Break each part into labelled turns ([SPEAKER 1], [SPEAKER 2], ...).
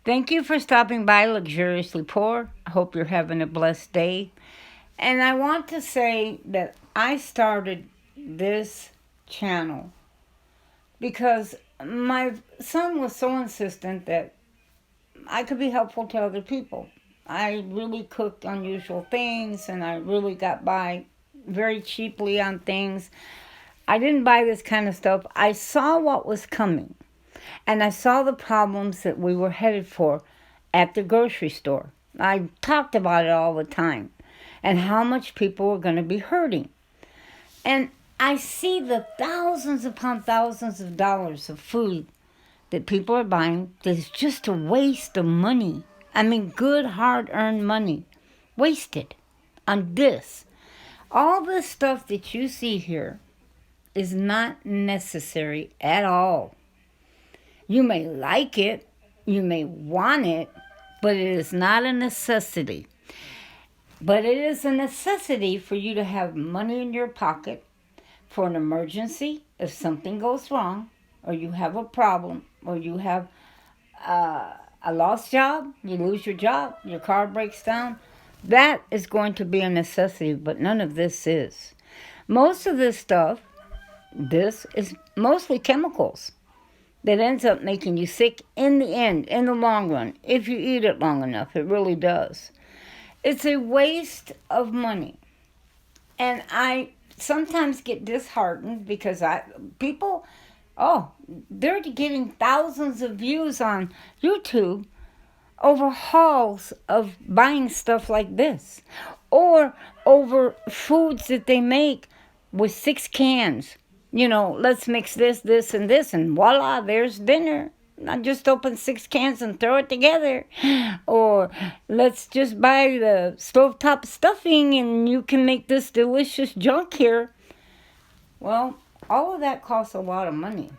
[SPEAKER 1] Thank you for stopping by Luxuriously Poor. I hope you're having a blessed day. And I want to say that I started this channel because my son was so insistent that I could be helpful to other people. I really cooked unusual things and I really got by very cheaply on things. I didn't buy this kind of stuff. I saw what was coming. And I saw the problems that we were headed for at the grocery store. I talked about it all the time and how much people were going to be hurting. And I see the thousands upon thousands of dollars of food that people are buying that's just a waste of money. I mean, good, hard earned money wasted on this. All this stuff that you see here is not necessary at all. You may like it, you may want it, but it is not a necessity. But it is a necessity for you to have money in your pocket for an emergency if something goes wrong, or you have a problem, or you have a lost job, you lose your job, your car breaks down. That is going to be a necessity, but none of this is. Most of this stuff, this is mostly chemicals that ends up making you sick in the end, in the long run, if you eat it long enough. It really does. It's a waste of money. And I sometimes get disheartened because people, oh, they're getting thousands of views on YouTube over hauls of buying stuff like this, or over foods that they make with 6 cans. Let's mix this, and this, and voila, there's dinner. Not just open 6 cans and throw it together. Or let's just buy the stovetop stuffing and you can make this delicious junk here. Well, all of that costs a lot of money.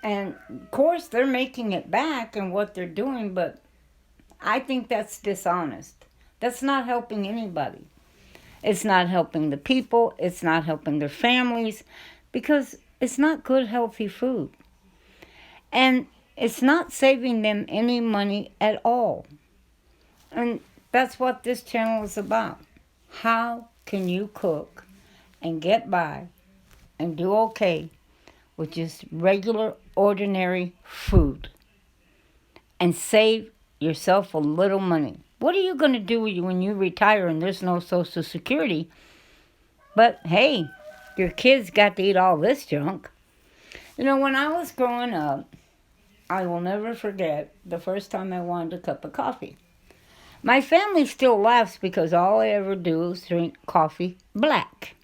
[SPEAKER 1] And of course, they're making it back in what they're doing, but I think that's dishonest. That's not helping anybody. It's not helping the people. It's not helping their families because it's not good, healthy food. And it's not saving them any money at all. And that's what this channel is about. How can you cook and get by and do okay with just regular, ordinary food and save yourself a little money? What are you going to do when you retire and there's no Social Security? But hey, your kids got to eat all this junk. When I was growing up, I will never forget the first time I wanted a cup of coffee. My family still laughs because all I ever do is drink coffee black.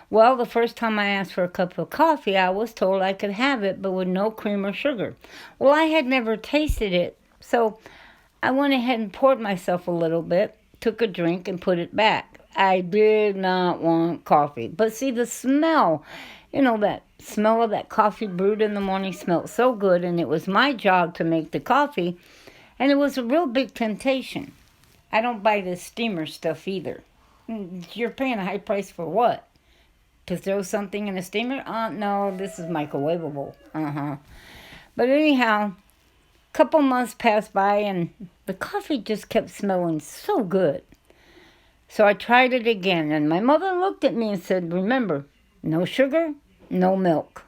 [SPEAKER 1] Well, the first time I asked for a cup of coffee, I was told I could have it, but with no cream or sugar. Well, I had never tasted it, so I went ahead and poured myself a little bit, took a drink, and put it back. I did not want coffee. But see, the smell, that smell of that coffee brewed in the morning smelled so good, and it was my job to make the coffee, and it was a real big temptation. I don't buy this steamer stuff either. You're paying a high price for what? To throw something in a steamer? No, this is microwavable. But anyhow, a couple months passed by, and the coffee just kept smelling so good. So I tried it again, and my mother looked at me and said, remember, no sugar, no milk.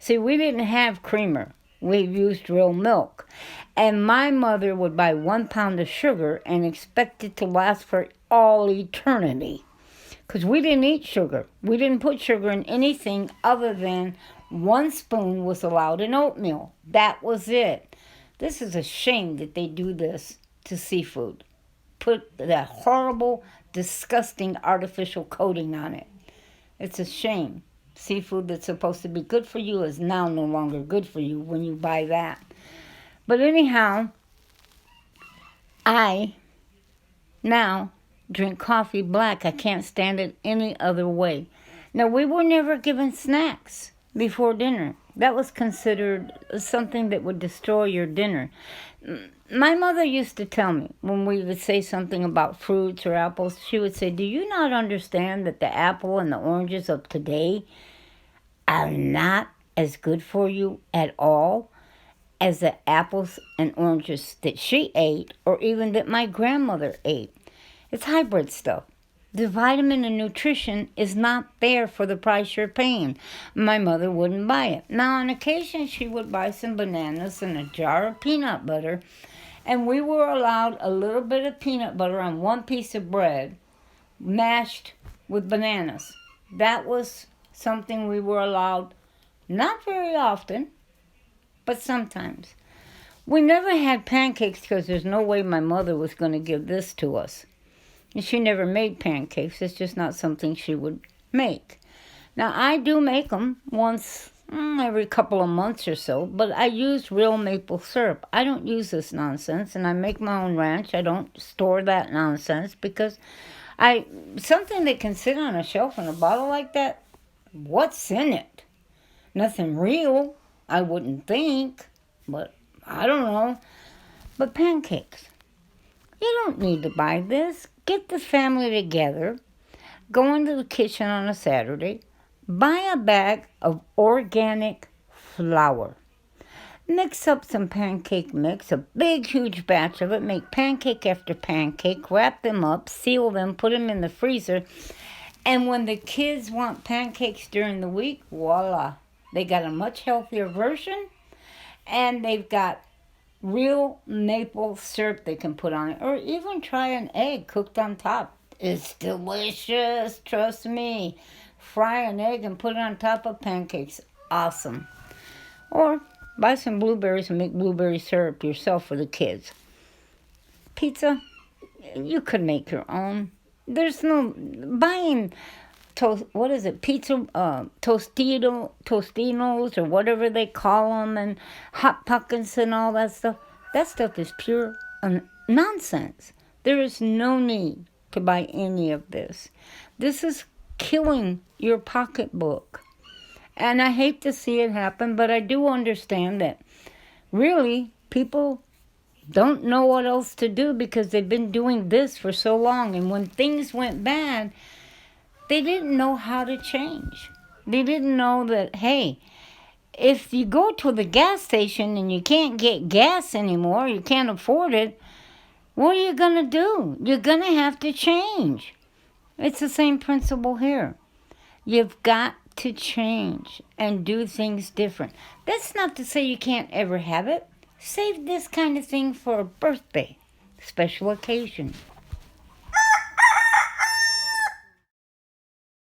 [SPEAKER 1] See, we didn't have creamer. We used real milk. And my mother would buy 1 pound of sugar and expect it to last for all eternity. Because we didn't eat sugar. We didn't put sugar in anything other than 1 spoon was allowed in oatmeal. That was it. This is a shame that they do this to seafood. Put that horrible, disgusting artificial coating on it. It's a shame. Seafood that's supposed to be good for you is now no longer good for you when you buy that. But anyhow, I now drink coffee black. I can't stand it any other way. Now, we were never given snacks before dinner. That was considered something that would destroy your dinner. My mother used to tell me when we would say something about fruits or apples, she would say, do you not understand that the apple and the oranges of today are not as good for you at all as the apples and oranges that she ate or even that my grandmother ate. It's hybrid stuff. The vitamin and nutrition is not there for the price you're paying. My mother wouldn't buy it. Now, on occasion, she would buy some bananas and a jar of peanut butter, and we were allowed a little bit of peanut butter on one piece of bread mashed with bananas. That was something we were allowed, not very often, but sometimes. We never had pancakes because there's no way my mother was going to give this to us. And she never made pancakes. It's just not something she would make. Now, I do make them once every couple of months or so, but I use real maple syrup. I don't use this nonsense, and I make my own ranch. I don't store that nonsense because something that can sit on a shelf in a bottle like that, what's in it? Nothing real, I wouldn't think, but I don't know. But pancakes, you don't need to buy this. Get the family together, go into the kitchen on a Saturday, buy a bag of organic flour. Mix up some pancake mix, a big, huge batch of it. Make pancake after pancake, wrap them up, seal them, put them in the freezer. And when the kids want pancakes during the week, voila, they got a much healthier version. And they've got real maple syrup they can put on it. Or even try an egg cooked on top. It's delicious, trust me. Fry an egg and put it on top of pancakes. Awesome. Or buy some blueberries and make blueberry syrup yourself for the kids. Pizza, you could make your own. There's no buying what is it? Pizza, tostinos or whatever they call them, and hot pockets and all that stuff. That stuff is pure nonsense. There is no need to buy any of this. This is killing your pocketbook. And I hate to see it happen, but I do understand that really people don't know what else to do because they've been doing this for so long. And when things went bad, they didn't know how to change. They didn't know that, hey, if you go to the gas station and you can't get gas anymore, you can't afford it, what are you going to do? You're going to have to change. It's the same principle here. You've got to change and do things different. That's not to say you can't ever have it. Save this kind of thing for a birthday, special occasion.